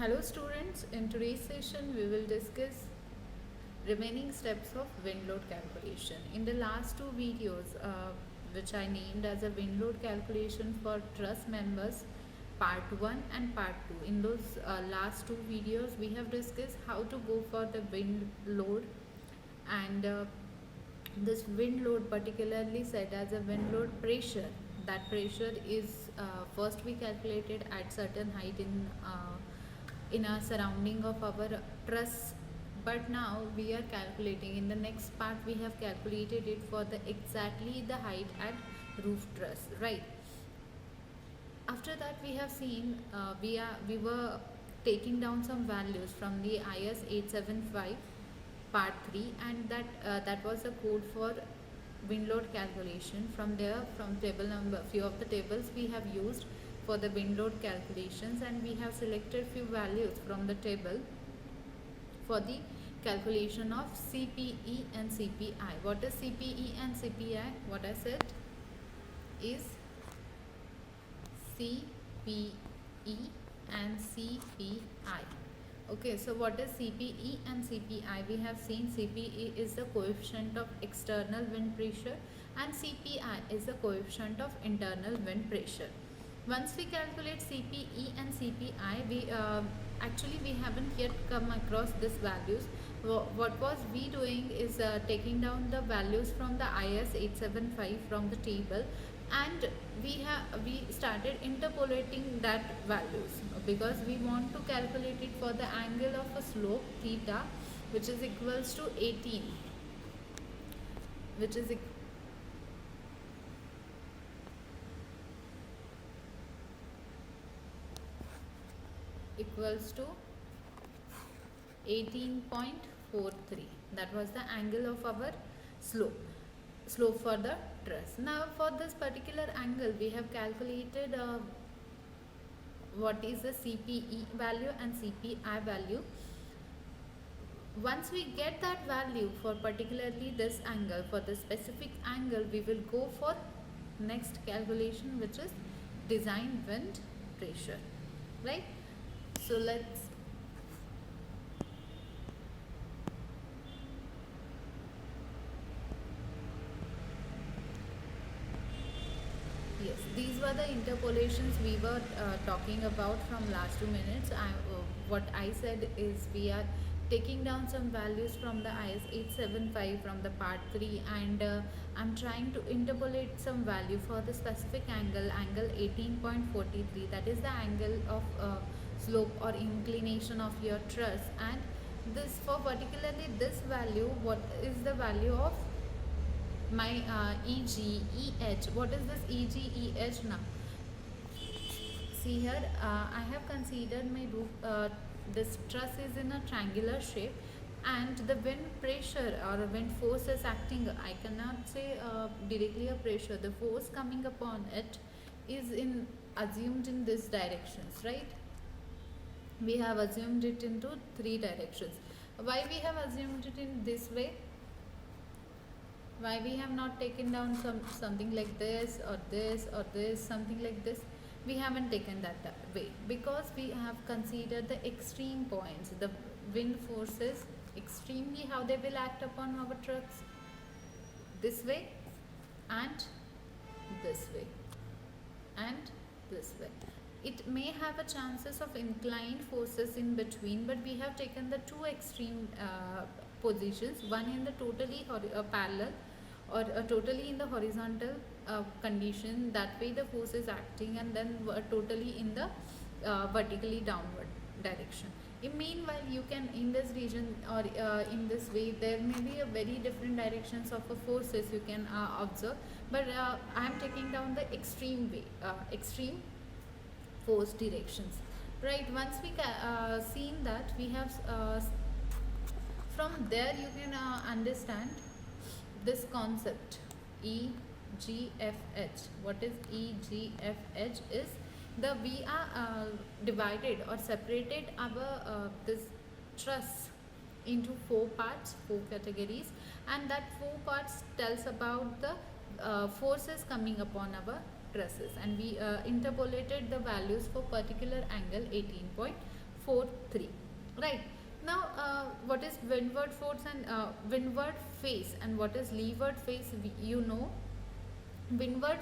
Hello students, in today's session we will discuss remaining steps of wind load calculation. In the last two videos which I named as a wind load calculation for truss members part 1 and part 2. In those last two videos we have discussed how to go for the wind load and this wind load particularly said as a wind load pressure. That pressure is first we calculated at certain height in a surrounding of our truss, but now we are calculating in the next part we have calculated it for the exactly the height at roof truss, right? After that we have seen we were taking down some values from the IS 875 part 3, and that was the code for wind load calculation. From there, from table number few of the tables we have used for the wind load calculations, and we have selected few values from the table for the calculation of CPE and CPI. What is CPE and CPI? What I said is CPE and CPI. Okay, so what is CPE and CPI? We have seen CPE is the coefficient of external wind pressure and CPI is the coefficient of internal wind pressure. Once we calculate CPE and CPI, we haven't yet come across these values. What was we doing is taking down the values from the IS 875 from the table, and we started interpolating that values because we want to calculate it for the angle of a slope theta, which is equals to 18, which is equals to 18.43. That was the angle of our slope for the truss. Now for this particular angle we have calculated what is the CPE value and CPI value. Once we get that value for particularly this angle, for the specific angle, we will go for next calculation, which is design wind pressure, right? So let's yes, these were the interpolations we were talking about from last 2 minutes. What I said is we are taking down some values from the IS 875 from the part 3, and I'm trying to interpolate some value for the specific angle 18.43. That is the angle of slope or inclination of your truss, and this for particularly this value, what is the value of my EG, What is this EG, now? See here, I have considered my roof, this truss is in a triangular shape, and the wind pressure or wind force is acting, I cannot say directly a pressure, the force coming upon it is assumed in this directions, right? We have assumed it into 3 directions. Why we have assumed it in this way? Why we have not taken down something like this or this or this, something like this? We haven't taken that way because we have considered the extreme points, the wind forces extremely, how they will act upon our trucks, this way and this way and this way. It may have a chances of inclined forces in between, but we have taken the 2 extreme positions, one in the totally parallel or totally in the horizontal condition, that way the force is acting, and then totally in the vertically downward direction. Meanwhile, you can in this region or in this way, there may be a very different directions of forces you can observe, but I am taking down the extreme way, extreme force directions, right? Once we seen that, we have from there you can understand this concept EGFH. What is EGFH? Is the we are divided or separated our this truss into 4 parts, 4 categories, and that 4 parts tells about the forces coming upon our trusses, and we interpolated the values for particular angle 18.43. 4 3, right? Now what is windward force and windward face, and what is leeward face, you know. Windward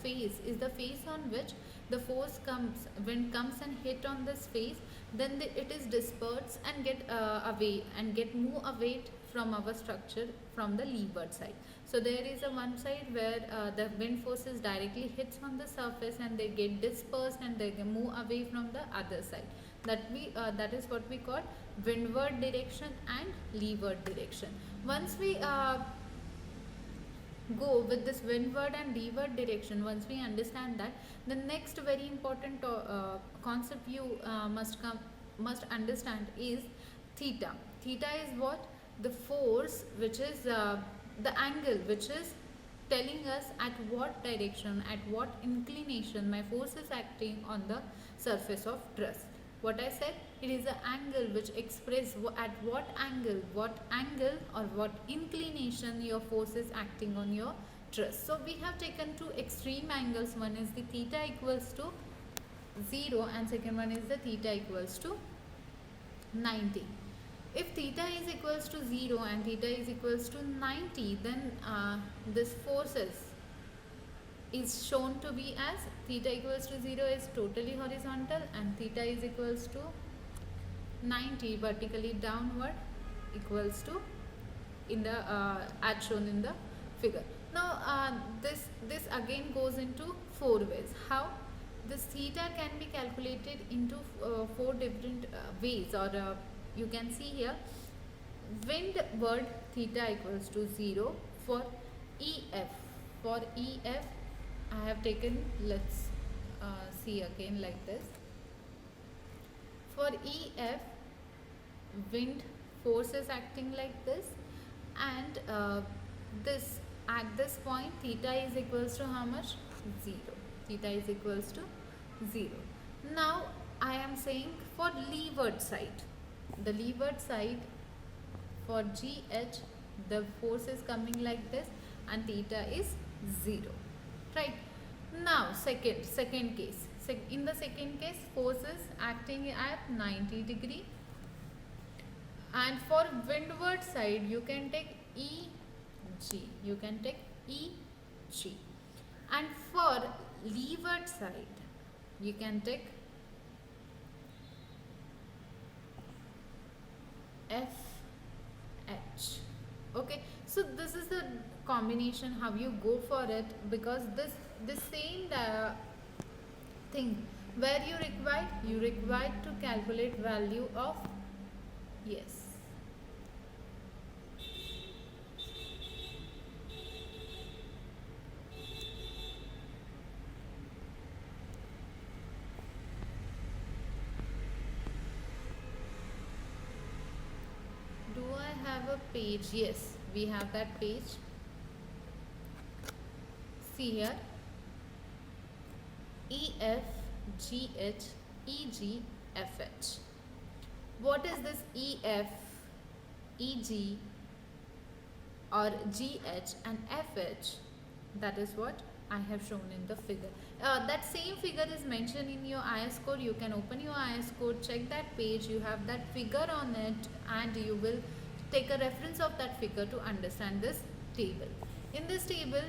face is the face on which the force comes, wind comes and hit on this face, then it is dispersed and get away and get move away from our structure from the leeward side. So there is a one side where the wind forces directly hits on the surface and they get dispersed and they move away from the other side. That is what we call windward direction and leeward direction. Once we go with this windward and leeward direction, once we understand that, the next very important concept you must understand is theta. Theta is what? The force which is the angle which is telling us at what direction, at what inclination my force is acting on the surface of truss. What I said, it is an angle which express at what angle or what inclination your force is acting on your truss. So we have taken two extreme angles. One is the theta equals to 0 and second one is the theta equals to 90. If theta is equals to 0 and theta is equals to 90, then this forces is shown to be as theta equals to 0 is totally horizontal and theta is equals to 90 vertically downward, equals to in the as shown in the figure. Now this again goes into 4 ways. How? This theta can be calculated into 4 different ways, or you can see here, windward theta equals to 0 for EF. For EF I have taken, let's see again like this. For EF, wind force is acting like this, and this at this point theta is equals to how much? 0. Theta is equals to 0. Now I am saying for leeward side. The leeward side for GH, the force is coming like this and theta is 0. Right. Now second case. In the second case, force is acting at 90 degree, and for windward side you can take EG. You can take EG, and for leeward side you can take FH. Okay, so this is the combination how you go for it, because this same thing where you require to calculate value of, yes, do I have a page? Yes, we have that page. See here, EF, GH, EG, FH. What is this EF, EG or GH and FH? That is what I have shown in the figure. That same figure is mentioned in your IS code. You can open your IS code, check that page, you have that figure on it, and you will take a reference of that figure to understand this table. In this table,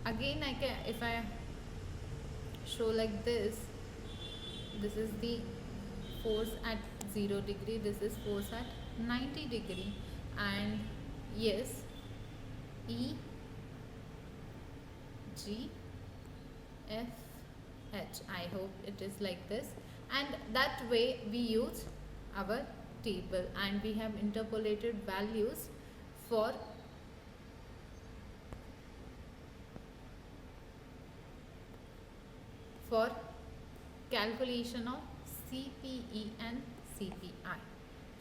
again if I show like this is the force at 0 degree, this is force at 90 degree, and yes, E, G, F, H. I hope it is like this, and that way we use our table and we have interpolated values for calculation of CPE and CPI.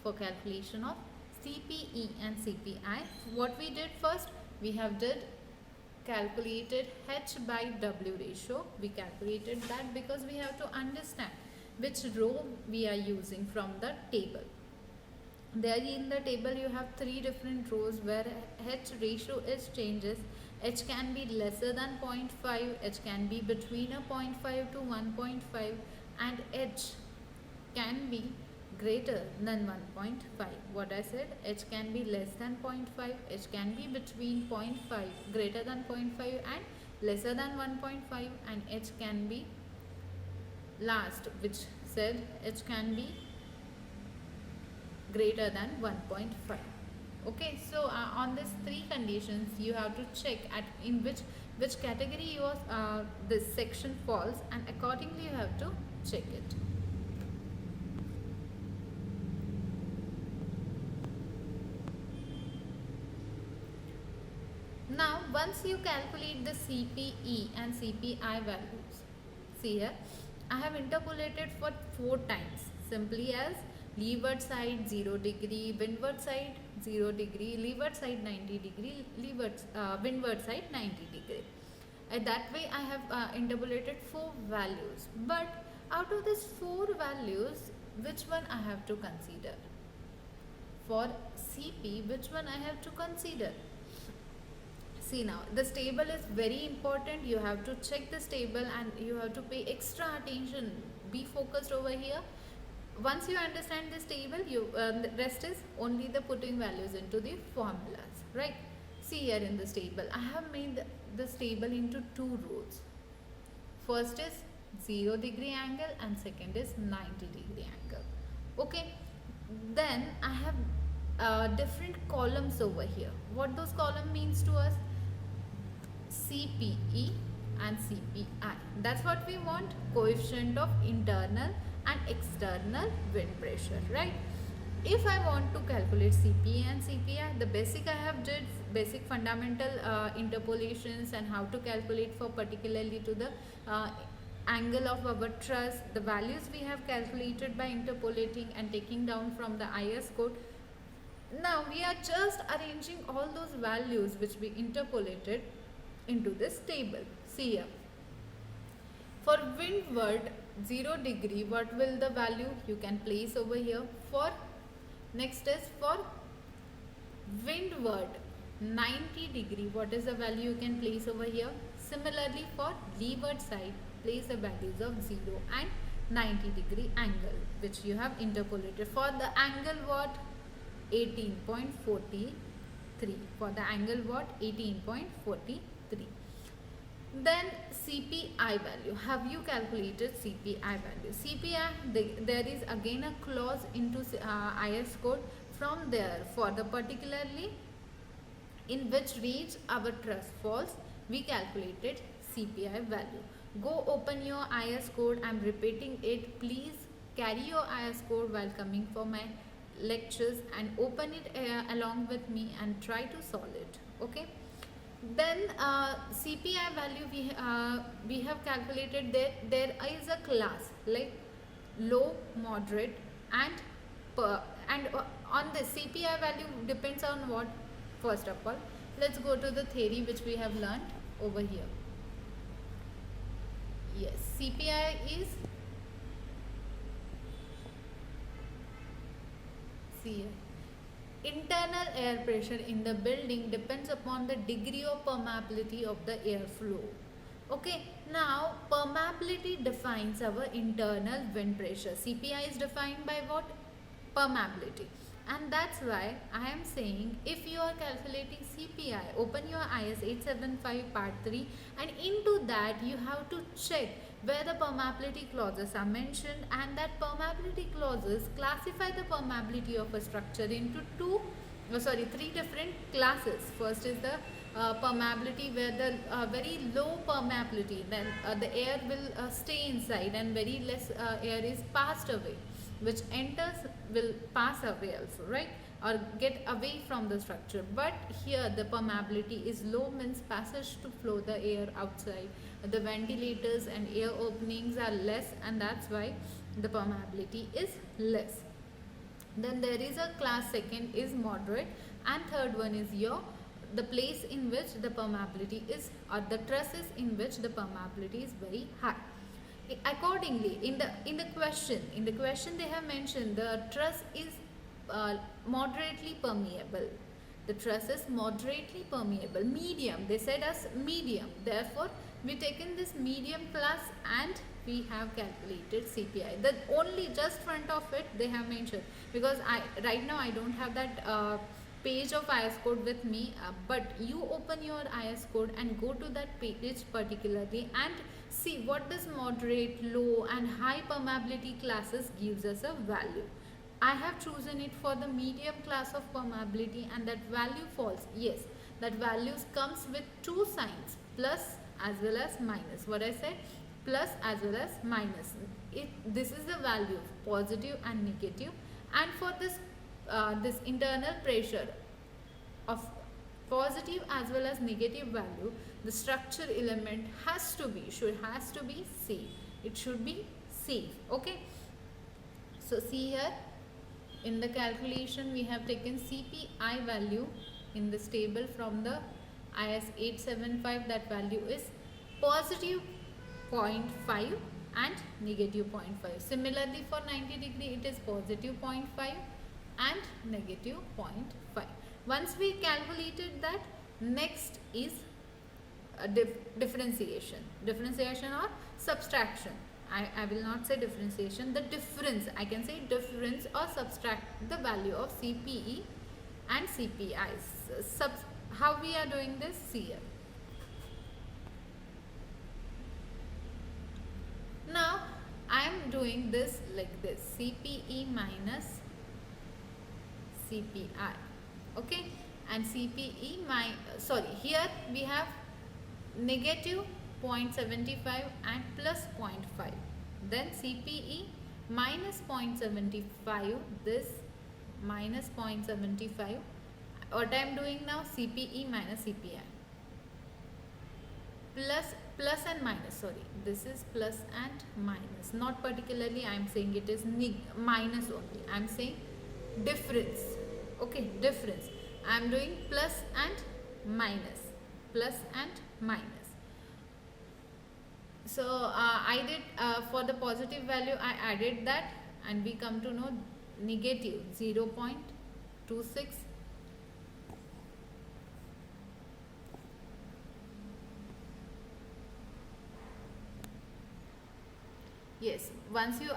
For calculation of CPE and CPI, what we did first, we have calculated H by W ratio. We calculated that because we have to understand which row we are using from the table. There in the table you have 3 different rows where H ratio is changes. H can be lesser than 0.5, H can be between a 0.5 to 1.5, and h can be greater than 1.5. What I said, h can be less than 0.5, h can be between 0.5, greater than 0.5 and lesser than 1.5, and h can be last, which said h can be greater than 1.5. Okay, so on these three conditions you have to check at in which category your this section falls, and accordingly you have to check it. Now once you calculate the CPE and CPI values, see here I have interpolated for 4 times, simply as leeward side 0 degree, windward side 0 degree, leeward side 90 degree, windward side 90 degree. That way I have interpolated 4 values, but out of these 4 values, which one I have to consider? For CP, which one I have to consider? See, now this table is very important. You have to check this table and you have to pay extra attention. Be focused over here. Once you understand this table, the rest is only the putting values into the formulas, right? See here in this table, I have made this table into 2 rows. First is 0 degree angle and second is 90 degree angle. Okay, then I have different columns over here. What those column means to us? CPE and CPI. That's what we want, coefficient of internal and external wind pressure, right? If I want to calculate CPE and CPI, the basic I have did basic fundamental interpolations and how to calculate for particularly to the angle of our truss. The values we have calculated by interpolating and taking down from the IS code. Now we are just arranging all those values which we interpolated into this table. See here, for windward 0 degree, what will the value you can place over here? For next is for windward 90 degree, what is the value you can place over here? Similarly for leeward side, place the values of 0 and 90 degree angle which you have interpolated. For the angle what? 18.43. For the angle what? 18.43. Then CPI value. Have you calculated CPI value? CPI, there is again a clause into IS code. From there, for the particularly in which range our truss falls, we calculated CPI value. Go open your IS code. I am repeating it. Please carry your IS code while coming for my lectures and open it along with me and try to solve it. Okay. Then CPI value we have calculated. There is a class like low, moderate and on the CPI value depends on what? First of all, let's go to the theory which we have learned over here. Yes, CPI is, see, internal air pressure in the building depends upon the degree of permeability of the airflow. Okay, now permeability defines our internal wind pressure. CPI is defined by what? Permeability. And that's why I am saying, if you are calculating CPI, open your IS 875 part 3 and into that you have to check where the permeability clauses are mentioned, and that permeability clauses classify the permeability of a structure into three different classes. First is the permeability where the very low permeability, then the air will stay inside and very less air is passed away, which enters will pass away also, right, or get away from the structure. But here the permeability is low, means passage to flow the air outside. The ventilators and air openings are less, and that's why the permeability is less. Then there is a class second is moderate, and third one is the place in which the permeability is, or the trusses in which the permeability is very high. Accordingly, in the question they have mentioned the truss is moderately permeable. The truss is moderately permeable. Medium, they said as medium. Therefore, we taken this medium class and we have calculated CPI. The only just front of it they have mentioned, because I right now I don't have that page of IS code with me, but you open your IS code and go to that page particularly and see what does moderate, low and high permeability classes gives us a value. I have chosen it for the medium class of permeability and that value false. Yes, that values comes with two signs, plus as well as minus. What I said, plus as well as minus. This is the value, positive and negative. And for this internal pressure of positive as well as negative value, the structure element has to be safe. It should be safe. Okay. So see here, in the calculation we have taken CPI value in this table from the IS 875. That value is positive 0.5 and negative 0.5. Similarly for 90 degree it is positive 0.5 and negative 0.5. Once we calculated that, next is differentiation or subtraction. I will not say differentiation, the difference, I can say difference or subtract the value of CPE and CPI. How we are doing this? See here. Now I am doing this like this, CPE minus CPI. Okay, and CPE here we have negative 0.75 and plus 0.5, then CPE minus 0.75, this minus 0.75. What I am doing now, CPE minus CPI, plus and minus, sorry, this is plus and minus, not particularly I am saying it is minus only, I am saying difference. Okay, difference, I am doing plus and minus, so I did for the positive value I added that, and we come to know negative 0.26. Yes, once you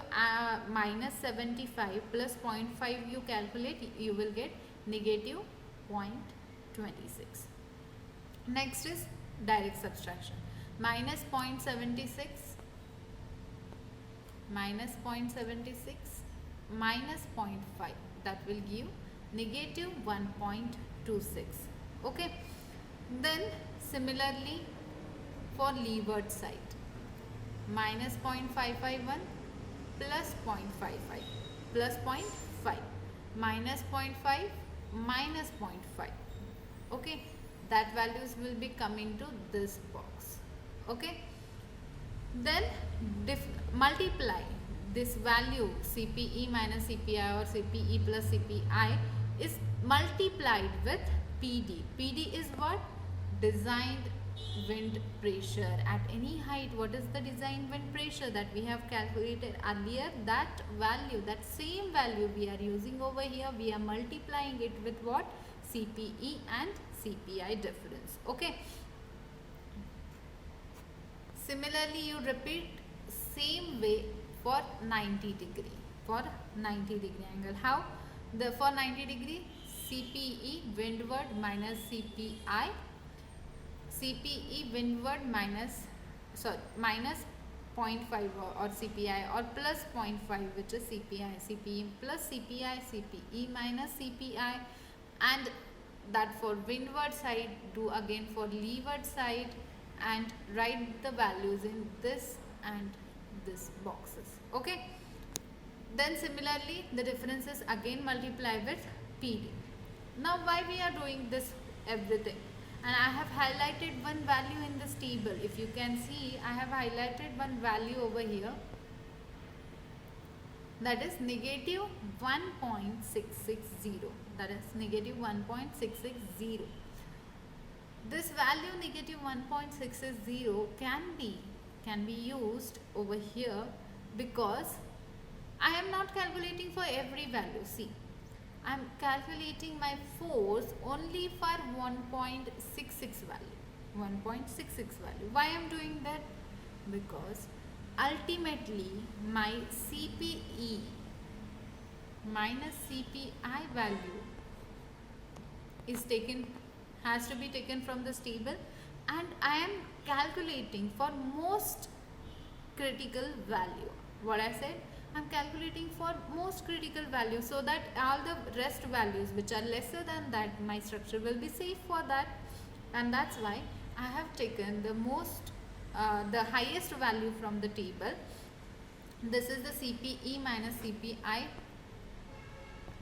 minus 75 plus 0.5 you calculate, you will get negative 0.26. Next is direct subtraction. Minus 0.76 minus 0.76 minus 0.5, that will give negative 1.26. Okay, then similarly for leeward side, minus 0.551 plus 0.55 plus 0.5 minus 0.5 minus 0.5. Okay, that values will be coming to this box. Okay, then multiply this value CPE minus CPI or CPE plus CPI is multiplied with PD. PD is what? Designed wind pressure at any height. What is the design wind pressure that we have calculated earlier? That value, that same value we are using over here, we are multiplying it with what? CPE and CPI difference. Okay, similarly you repeat same way for 90 degree, angle. How? For 90 degree, CPE windward minus CPI, CPE windward minus 0.5 or CPI, or plus 0.5 which is CPI, CPE plus CPI, CPE minus CPI, and that for windward side do again for leeward side, and write the values in this and this boxes. Okay, then similarly the differences again multiply with PD. Now why we are doing this everything? And I have highlighted one value in this table. If you can see, I have highlighted one value over here, that is negative 1.660. That is negative 1.660. This value negative 1.660 can be used over here, because I am not calculating for every value. See, I am calculating my force only for 1.66 value. 1.66 value. Why I'm doing that? Because ultimately my CPE minus CPI value is taken, has to be taken from this table, and I am calculating for most critical value. What I said, I'm calculating for most critical value, so that all the rest values which are lesser than that, my structure will be safe for that. And that's why I have taken the highest value from the table. This is the CPE minus CPI.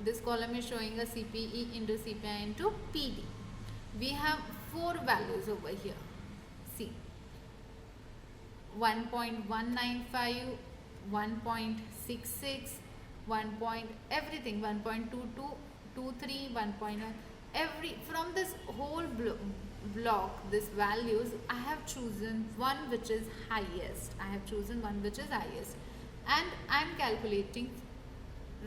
This column is showing a CPE into CPI into PD. We have 4 values over here. See, 1.195, 1.66, 1 point everything, 1.22, 23, 1 point every, from this whole block, this values, I have chosen one which is highest. I have chosen one which is highest, and I am calculating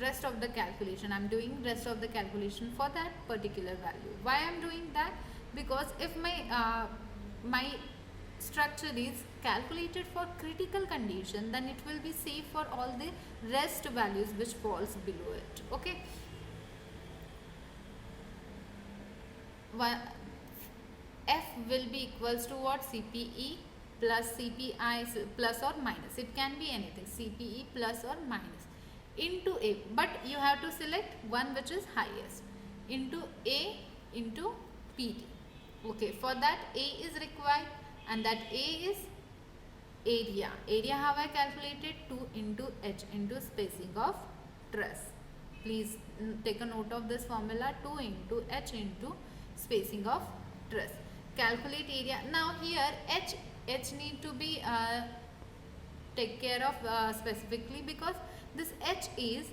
rest of the calculation. I'm doing rest of the calculation for that particular value. Why I'm doing that? Because if my structure is calculated for critical condition, then it will be safe for all the rest values which falls below it. Okay. F will be equals to what? CPE plus CPI plus or minus. It can be anything. CPE plus or minus into A, but you have to select one which is highest, into A into PD. Okay, for that A is required, and that A is area. Area how I calculated? 2 into H into spacing of truss. Please take a note of this formula, 2 into H into spacing of truss. Calculate area. Now here H need to be take care of specifically, because this H is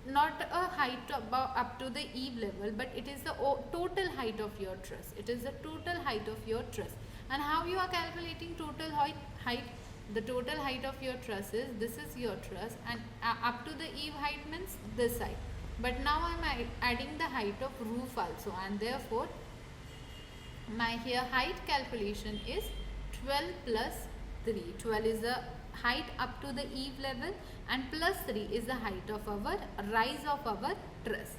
not a height up to the eave level, but it is the total height of your truss. It is the total height of your truss. And how you are calculating total height? The total height of your truss is, this is your truss, and up to the eave height means this side. But now I am adding the height of roof also, and therefore my here height calculation is 12 plus 3. 12 is the height up to the eave level, and plus 3 is the height of our rise of our truss.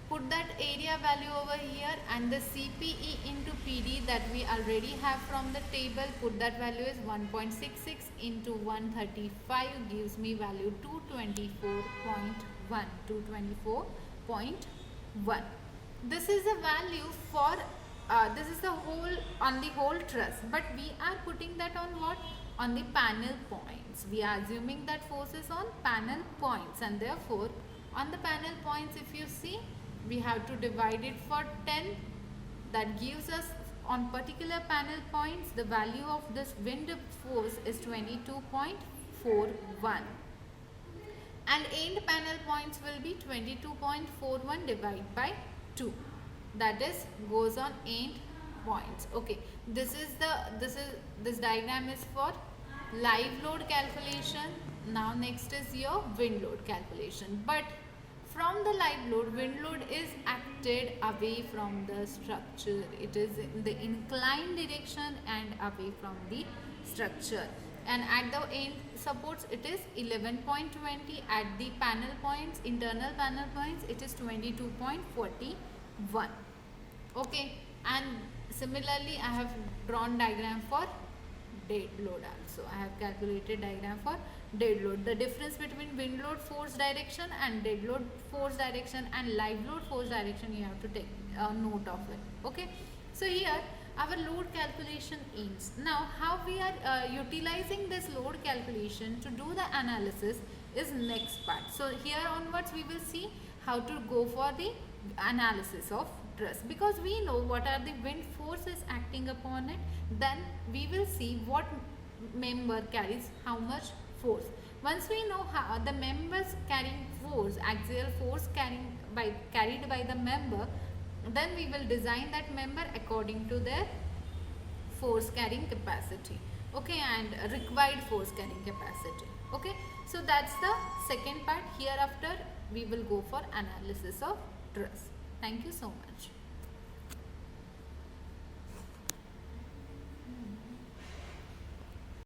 Put that area value over here, and the CPE into PD that we already have from the table, put that value is 1.66 into 135 gives me value 224.1. 224.1. This is the value for this is the whole on the whole truss, but we are putting that on what? On the panel points. We are assuming that force is on panel points, and therefore on the panel points, if you see, we have to divide it for 10. That gives us on particular panel points the value of this wind force is 22.41, and end panel points will be 22.41 divided by 2. That is goes on end points. Okay, this diagram is for live load calculation. Now next is your wind load calculation, but from the live load, wind load is acted away from the structure. It is in the inclined direction and away from the structure, and at the end supports it is 11.20. At the panel points, internal panel points, it is 22.41. Okay, and similarly I have drawn diagram for dead load also. I have calculated diagram for dead load. The difference between wind load force direction and dead load force direction and live load force direction, you have to take a note of it. Okay, so here our load calculation ends. Now how we are utilizing this load calculation to do the analysis is next part. So here onwards we will see how to go for the analysis of truss, because we know what are the wind forces acting upon it. Then we will see what member carries how much force. Once we know how the members carrying force, axial force carried by the member, then we will design that member according to their force carrying capacity. Okay, and required force carrying capacity. Okay, so that's the second part. Hereafter we will go for analysis of truss. Thank you so much.